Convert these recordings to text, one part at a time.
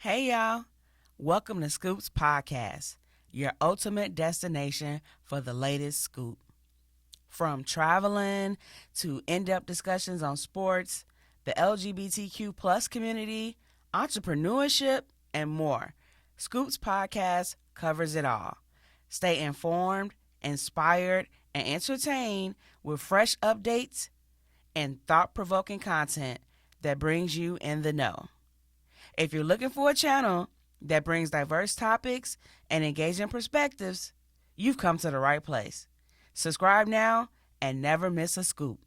Hey y'all, welcome to Scoopz Podcast, your ultimate destination for the latest scoop. From traveling to in-depth discussions on sports, the LGBTQ plus community, entrepreneurship, and more, Scoopz Podcast covers it all. Stay informed, inspired, and entertained with fresh updates and thought-provoking content that brings you in the know. If you're looking for a channel that brings diverse topics and engaging perspectives, you've come to the right place. Subscribe now and never miss a scoop.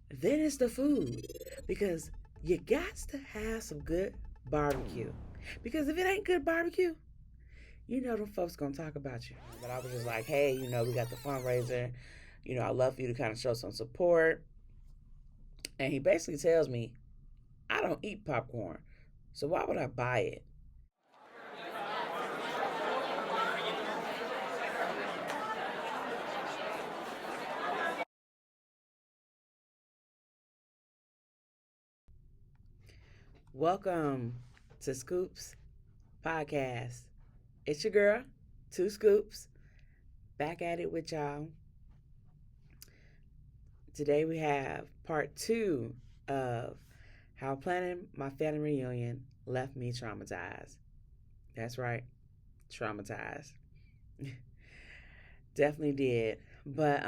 Then it's the food, because you got to have some good barbecue. Because if it ain't good barbecue, you know them folks gonna talk about you. But I was just like, hey, we got the fundraiser. I'd love for you to kind of show some support. And he basically tells me, I don't eat popcorn, so why would I buy it? Welcome to Scoopz Podcast. It's your girl, Two Scoops, back at it with y'all. Today we have part two of how planning my family reunion left me traumatized. That's right, traumatized. Definitely did. But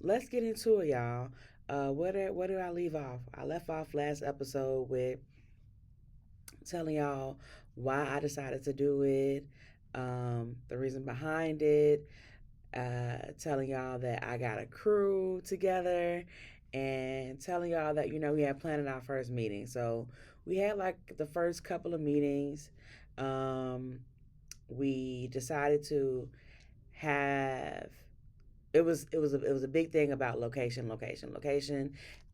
let's get into it, y'all. Where do I leave off? I left off last episode with telling y'all why I decided to do it, the reason behind it, telling y'all that I got a crew together, and telling y'all that, we had planned our first meeting. So we had like the first couple of meetings. We decided to have it was a big thing about location,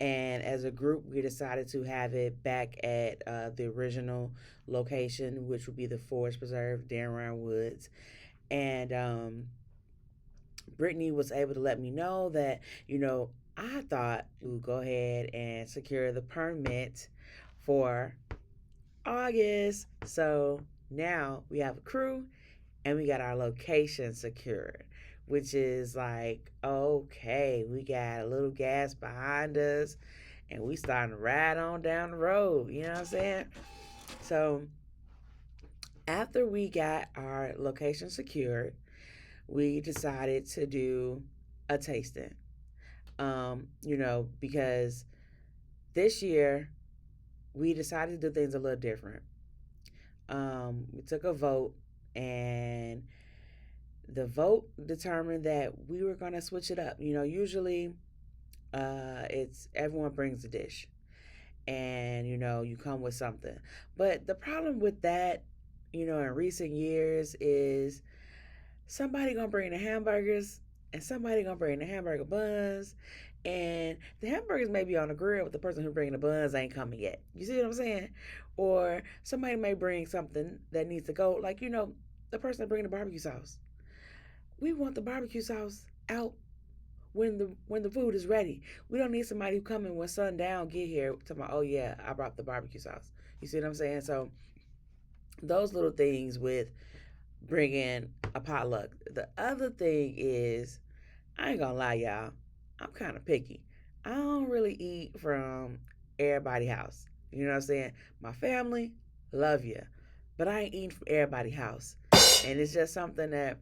and as a group we decided to have it back at the original location, which would be the Forest Preserve, Darren Woods. And Brittany was able to let me know that I thought to go ahead and secure the permit for August. So now we have a crew and we got our location secured, which is like, okay, we got a little gas behind us and we starting to ride on down the road. You know what I'm saying? So after we got our location secured, we decided to do a tasting. Because this year we decided to do things a little different. We took a vote, and the vote determined that we were going to switch it up. Usually it's everyone brings a dish, and you come with something. But the problem with that, in recent years is somebody gonna bring the hamburgers and somebody gonna bring the hamburger buns, and the hamburgers may be on the grill, but the person who bringing the buns ain't coming yet. You see what I'm saying? Or somebody may bring something that needs to go, like the person that bring the barbecue sauce. We want the barbecue sauce out when the food is ready. We don't need somebody who come in when sundown get here talking about, oh yeah, I brought the barbecue sauce. You see what I'm saying? So those little things with bringing a potluck. The other thing is, I ain't gonna lie, y'all, I'm kind of picky. I don't really eat from everybody's house. You know what I'm saying? My family, love you, but I ain't eating from everybody's house. And it's just something that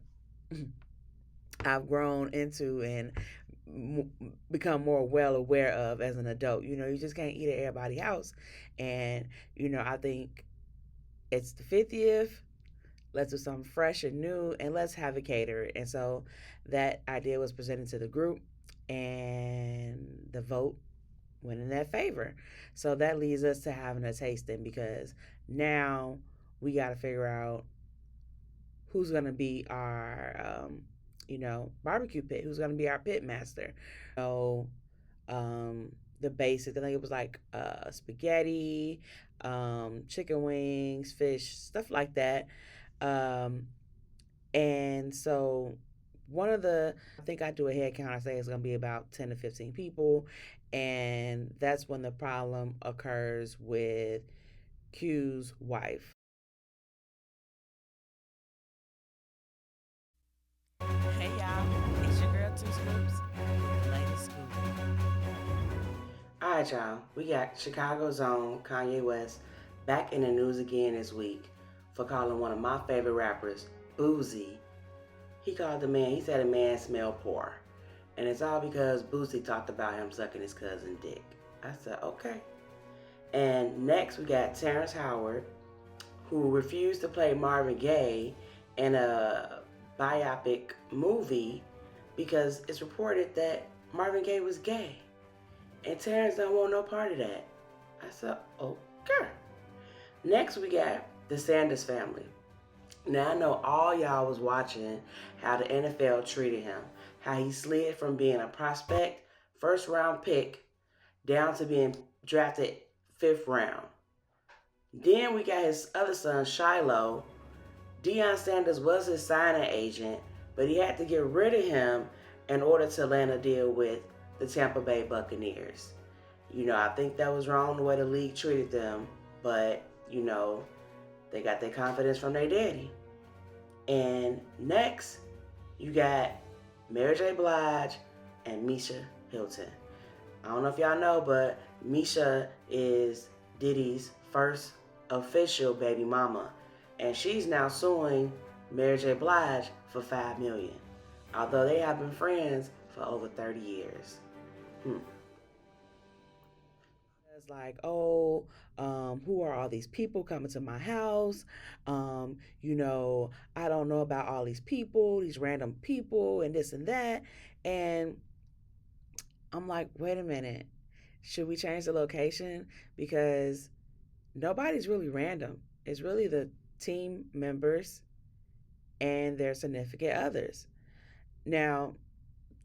I've grown into and become more well aware of as an adult. You just can't eat at everybody's house. And, I think it's the 50th. Let's do something fresh and new, and let's have it catered. And so that idea was presented to the group, and the vote went in that favor. So that leads us to having a tasting, because now we got to figure out who's going to be our, barbecue pit, who's going to be our pit master. So the basics, I think it was like spaghetti, chicken wings, fish, stuff like that. Um, and so I think I do a head count. I say it's going to be about 10 to 15 people. And that's when the problem occurs with Q's wife. right, y'all. We got Chicago's own Kanye West back in the news again this week for calling one of my favorite rappers Boozy. He called the man, he said a man smelled poor. And it's all because Boozy talked about him sucking his cousin dick. I said, okay. And next we got Terrence Howard, who refused to play Marvin Gaye in a biopic movie because it's reported that Marvin Gaye was gay. And Terrence don't want no part of that. I said, okay. Next, we got the Sanders family. Now, I know all y'all was watching how the NFL treated him, how he slid from being a prospect, first round pick, down to being drafted fifth round. Then we got his other son, Shiloh. Deion Sanders was his signing agent, but he had to get rid of him in order to land a deal with the Tampa Bay Buccaneers. I think that was wrong the way the league treated them, but, they got their confidence from their daddy. And next, you got Mary J. Blige and Misha Hilton. I don't know if y'all know, but Misha is Diddy's first official baby mama. And she's now suing Mary J. Blige for $5 million, although they have been friends for over 30 years. It's like, oh, who are all these people coming to my house? I don't know about all these people, these random people, and this and that. And I'm like, wait a minute, should we change the location? Because nobody's really random. It's really the team members and their significant others. Now,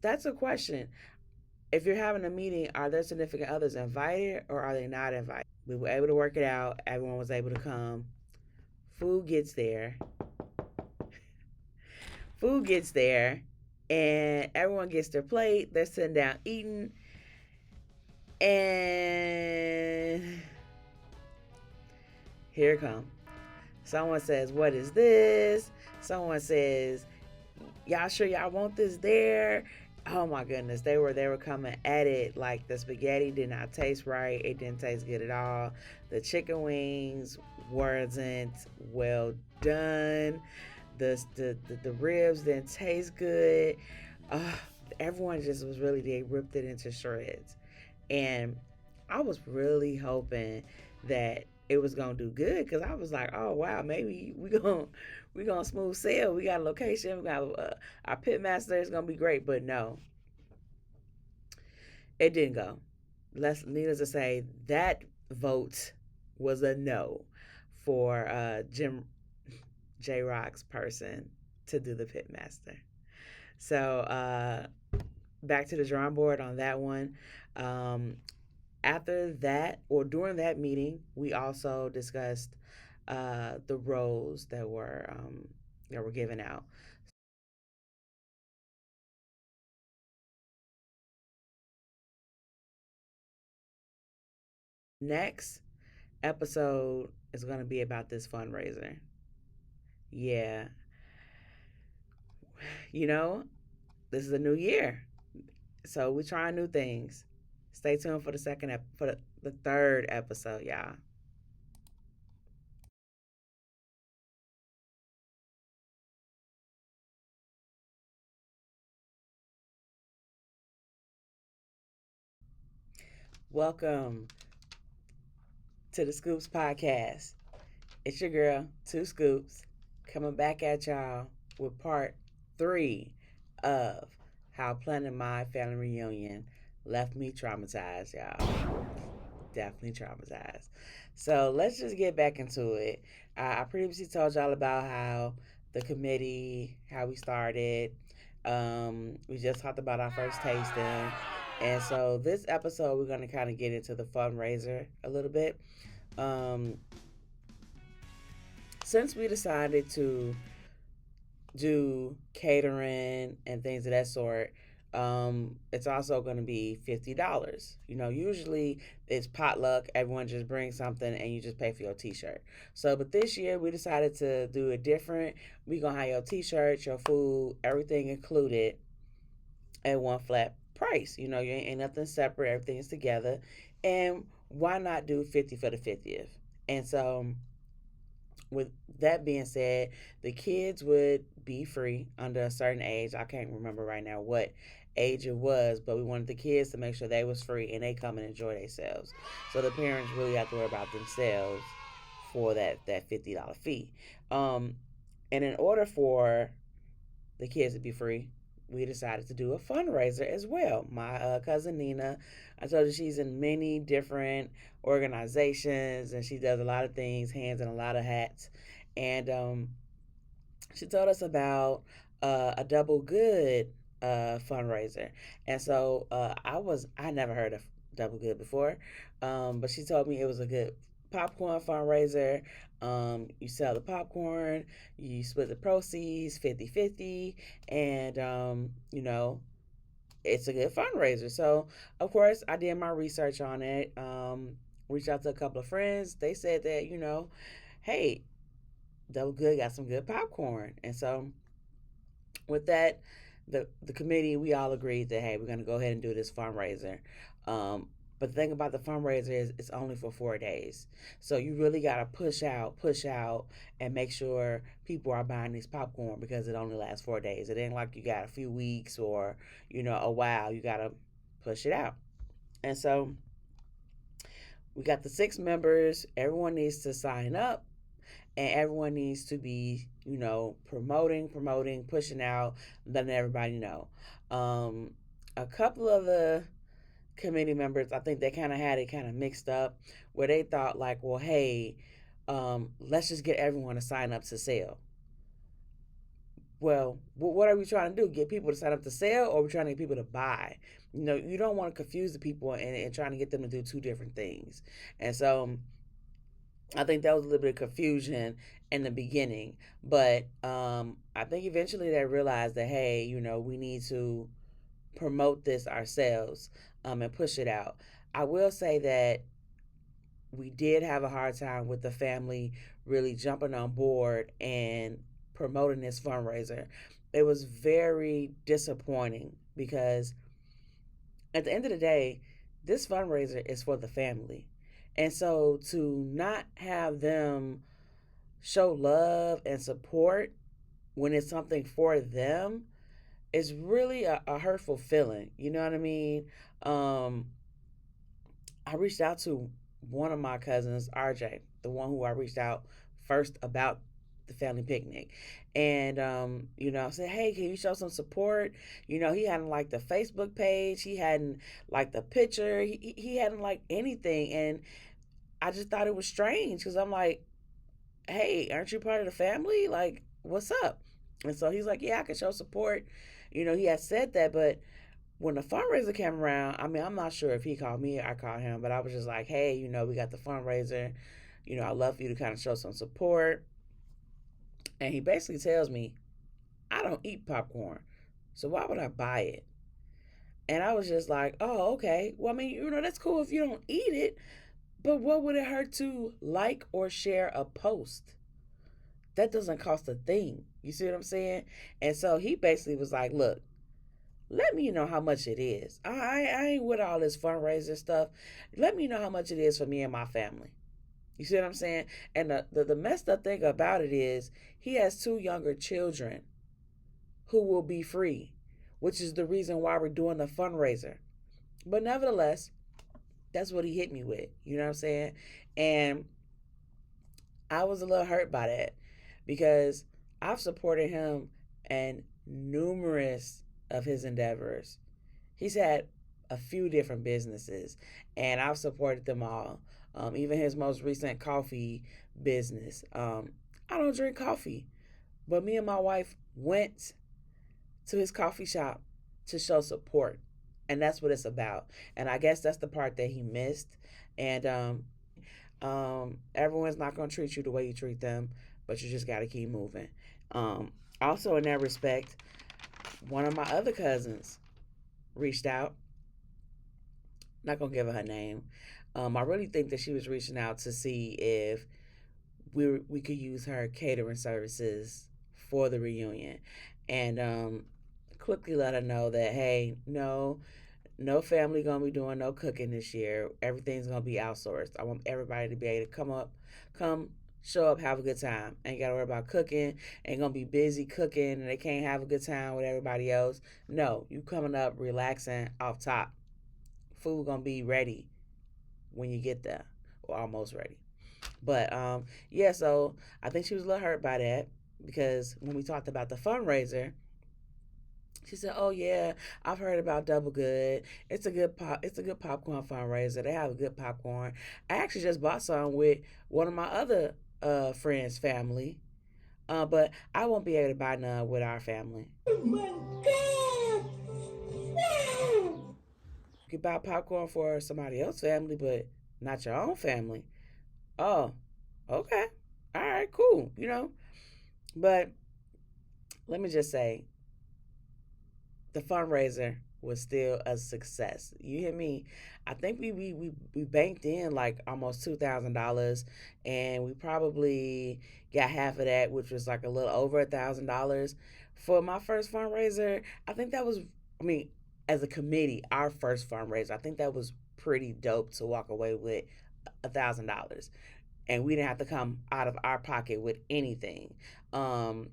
that's a question. If you're having a meeting, are their significant others invited or are they not invited? We were able to work it out. Everyone was able to come. Food gets there. Food gets there, and everyone gets their plate. They're sitting down eating, and here it comes. Someone says, "What is this?" Someone says, "Y'all sure y'all want this there?" Oh my goodness, they were coming at it like the spaghetti did not taste right. It didn't taste good at all. The chicken wings wasn't well done. The ribs didn't taste good. Uh, Everyone just was really, they ripped it into shreds. And I was really hoping that it was gonna do good because I was like, oh wow, maybe we gonna smooth sail. We got a location. We got our pit master. It's gonna be great. But no, it didn't go. Needless to say, that vote was a no for Jim J Rock's person to do the pit master. So back to the drawing board on that one. Um, After that, or during that meeting, we also discussed the roles that were given out. Next episode is going to be about this fundraiser. Yeah, you know, this is a new year, so we're trying new things. Stay tuned for the for the third episode, y'all. Welcome to the Scoopz podcast. It's your girl, Two Scoops, coming back at y'all with part three of how planning my family reunion left me traumatized, y'all. Definitely traumatized. So let's just get back into it. I previously told y'all about how the committee, how we started. We just talked about our first tasting. And so this episode, we're going to kind of get into the fundraiser a little bit. Um, since we decided to do catering and things of that sort, it's also going to be $50. Usually it's potluck. Everyone just brings something and you just pay for your T-shirt. So, but this year we decided to do it different. We gonna have your T-shirt, your food, everything included at one flat price. You ain't nothing separate. Everything is together, And why not do 50 for the 50th? And so, with that being said, the kids would be free under a certain age. I can't remember right now what age it was, but we wanted the kids to make sure they was free and they come and enjoy themselves. So the parents really have to worry about themselves for that $50 fee. Um, and in order for the kids to be free, we decided to do a fundraiser as well. My cousin Nina, I told you she's in many different organizations and she does a lot of things, hands in a lot of hats. And she told us about a double good fundraiser. And so I never heard of double good before, but she told me it was a good popcorn fundraiser. You sell the popcorn, you split the proceeds 50-50, and it's a good fundraiser. So, of course, I did my research on it. Reached out to a couple of friends. They said that, hey, Double Good got some good popcorn. And so with that, the committee, we all agreed that, hey, we're going to go ahead and do this fundraiser. But the thing about the fundraiser is it's only for 4 days. So you really got to push out, and make sure people are buying these popcorn because it only lasts 4 days. It ain't like you got a few weeks or, a while. You got to push it out. And so we got the 6 members. Everyone needs to sign up and everyone needs to be, promoting, pushing out, letting everybody know. A couple of the committee members, I think they kind of had it kind of mixed up, where they thought like, well, hey, let's just get everyone to sign up to sell. Well, what are we trying to do? Get people to sign up to sell, or are we trying to get people to buy? You don't want to confuse the people and trying to get them to do two different things. And so I think that was a little bit of confusion in the beginning, but I think eventually they realized that, hey, we need to promote this ourselves, and push it out. I will say that we did have a hard time with the family really jumping on board and promoting this fundraiser. It was very disappointing because at the end of the day, this fundraiser is for the family. And so to not have them show love and support when it's something for them is really a hurtful feeling. You know what I mean? Um, I reached out to one of my cousins, RJ, the one who I reached out first about the family picnic. And, I said, hey, can you show some support? He hadn't liked the Facebook page, he hadn't liked the picture, he hadn't liked anything. And I just thought it was strange because I'm like, hey, aren't you part of the family? Like, what's up? And so he's like, yeah, I can show support. He had said that, but when the fundraiser came around, I mean, I'm not sure if he called me or I called him, but I was just like, hey, we got the fundraiser. I'd love for you to kind of show some support. And he basically tells me, I don't eat popcorn. So why would I buy it? And I was just like, oh, okay. Well, I mean, that's cool if you don't eat it, but what would it hurt to like or share a post? That doesn't cost a thing. You see what I'm saying? And so he basically was like, look, let me know how much it is. I ain't with all this fundraiser stuff. Let me know how much it is for me and my family. You see what I'm saying? And the messed up thing about it is he has 2 younger children who will be free, which is the reason why we're doing the fundraiser. But nevertheless, that's what he hit me with. You know what I'm saying? And I was a little hurt by that because I've supported him in numerous of his endeavors. He's had a few different businesses, and I've supported them all. Even his most recent coffee business. I don't drink coffee, but me and my wife went to his coffee shop to show support, and that's what it's about. And I guess that's the part that he missed. And everyone's not going to treat you the way you treat them, but you just got to keep moving. Also, in that respect, one of my other cousins reached out. Not gonna give her name. I really think that she was reaching out to see if we could use her catering services for the reunion, and quickly let her know that, hey, no, no family gonna be doing no cooking this year. Everything's gonna be outsourced. I want everybody to be able to come, show up, have a good time. Ain't gotta worry about cooking. Ain't gonna be busy cooking and they can't have a good time with everybody else. No, you coming up, relaxing off top. Food gonna be ready when you get there, or almost ready. But yeah, so I think she was a little hurt by that because when we talked about the fundraiser, she said, "Oh yeah, I've heard about Double Good. It's a good pop. It's a good popcorn fundraiser. They have a good popcorn. I actually just bought some with one of my other friends' family, but I won't be able to buy none with our family. Oh my God! No! You can buy popcorn for somebody else's family, but not your own family. Oh, okay, all right, cool. But let me just say, the fundraiser was still a success. You hear me? I think we banked in like almost $2,000, and we probably got half of that, which was like a little over $1,000 for my first fundraiser. I think that was, I mean, as a committee, our first fundraiser. I think that was pretty dope to walk away with $1,000, and we didn't have to come out of our pocket with anything. Um,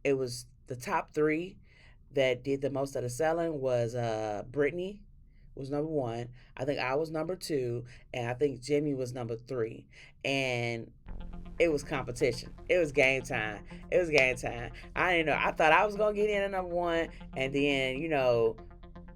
it was the top three that did the most of the selling was Brittany was number one. I think I was number two, and I think Jimmy was number three. And it was competition. It was game time. It was game time. I didn't know. I thought I was gonna get in at number one, and then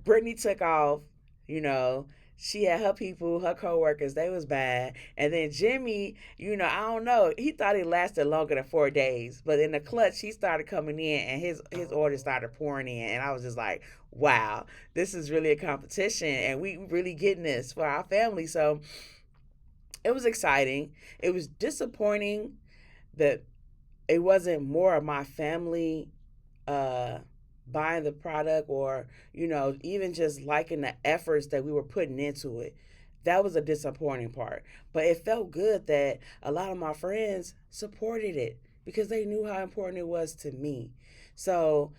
Brittany took off. You know, she had her people, her coworkers. They was bad, and then Jimmy. I don't know. He thought it lasted longer than 4 days, but in the clutch, he started coming in, and his orders started pouring in, and I was just like, wow, this is really a competition, and we really getting this for our family. So it was exciting. It was disappointing that it wasn't more of my family uh buying the product, or even just liking the efforts that we were putting into it. That was a disappointing part, but it felt good that a lot of my friends supported it because they knew how important it was to me. So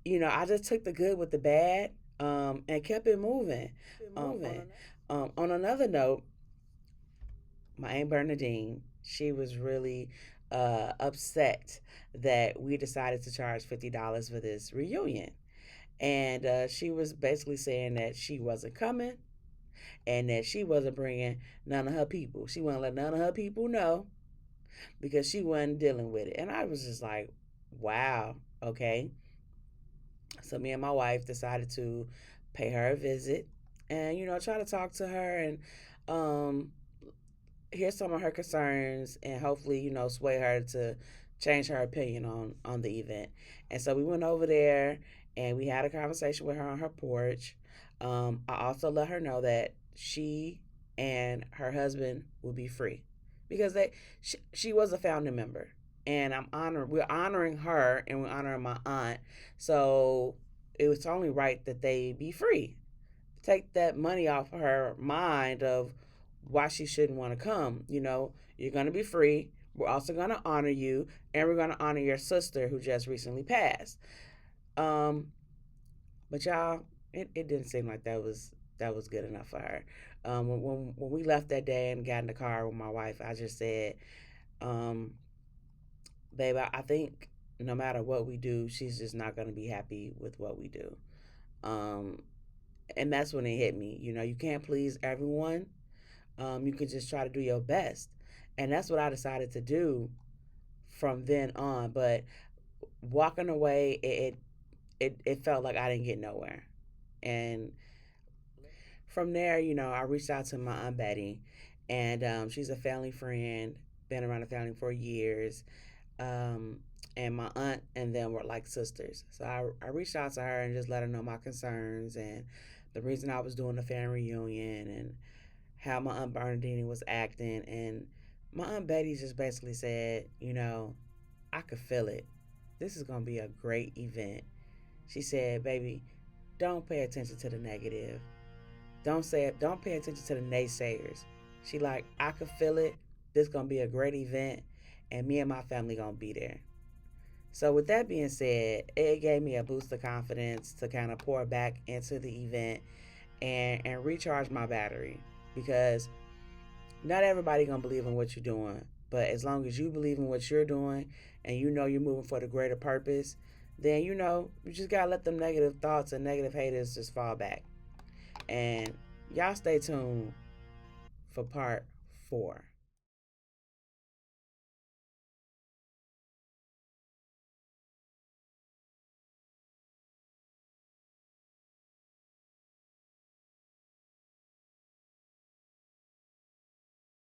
I just took the good with the bad, and kept it moving. On another note, my Aunt Bernadine, she was really upset that we decided to charge $50 for this reunion. And she was basically saying that she wasn't coming and that she wasn't bringing none of her people. She wouldn't let none of her people know because she wasn't dealing with it. And I was just like, wow, okay. So me and my wife decided to pay her a visit and, try to talk to her and um, hear some of her concerns and hopefully sway her to change her opinion on the event. And so we went over there and we had a conversation with her on her porch. I also let her know that she and her husband would be free because she was a founding member, and we're honoring her and we're honoring my aunt. So it was only right that they be free. Take that money off her mind of why she shouldn't want to come. You're going to be free. We're also going to honor you, and we're going to honor your sister who just recently passed. Um, but y'all, it didn't seem like that was good enough for her. When we left that day and got in the car with my wife, I just said, um, "Babe, I think no matter what we do, she's just not going to be happy with what we do." Um, and that's when it hit me. You can't please everyone. You can just try to do your best, and that's what I decided to do from then on. But walking away, it felt like I didn't get nowhere, and from there, I reached out to my aunt Betty, and she's a family friend, been around the family for years. Um, and my aunt and them were like sisters. So I reached out to her and just let her know my concerns and the reason I was doing the family reunion and how my aunt Bernadine was acting. And my aunt Betty just basically said, I could feel it. This is going to be a great event. She said, baby, don't pay attention to the negative. Don't pay attention to the naysayers. She like, I could feel it. This gonna be a great event, and me and my family gonna be there. So with that being said, it gave me a boost of confidence to kind of pour back into the event and recharge my battery, because not everybody gonna believe in what you're doing, but as long as you believe in what you're doing and you know you're moving for the greater purpose, then you just gotta let them negative thoughts and negative haters just fall back. And y'all stay tuned for part 4.